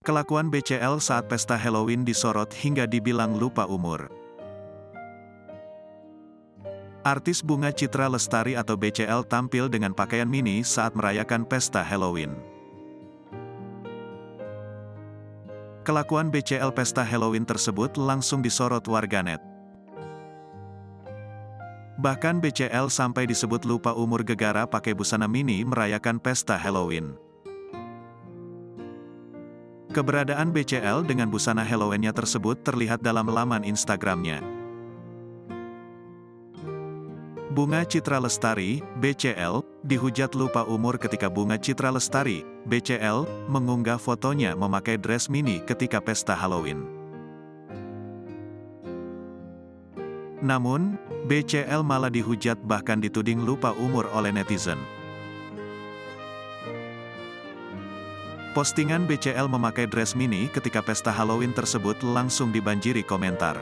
Kelakuan BCL saat pesta Halloween disorot hingga dibilang lupa umur. Artis Bunga Citra Lestari atau BCL tampil dengan pakaian mini saat merayakan pesta Halloween. Kelakuan BCL pesta Halloween tersebut langsung disorot warganet. Bahkan BCL sampai disebut lupa umur gegara pakai busana mini merayakan pesta Halloween. Keberadaan BCL dengan busana Halloween-nya tersebut terlihat dalam laman Instagram-nya. Bunga Citra Lestari, BCL, dihujat lupa umur ketika Bunga Citra Lestari, BCL, mengunggah fotonya memakai dress mini ketika pesta Halloween. Namun, BCL malah dihujat bahkan dituding lupa umur oleh netizen. Postingan BCL memakai dress mini ketika pesta Halloween tersebut langsung dibanjiri komentar.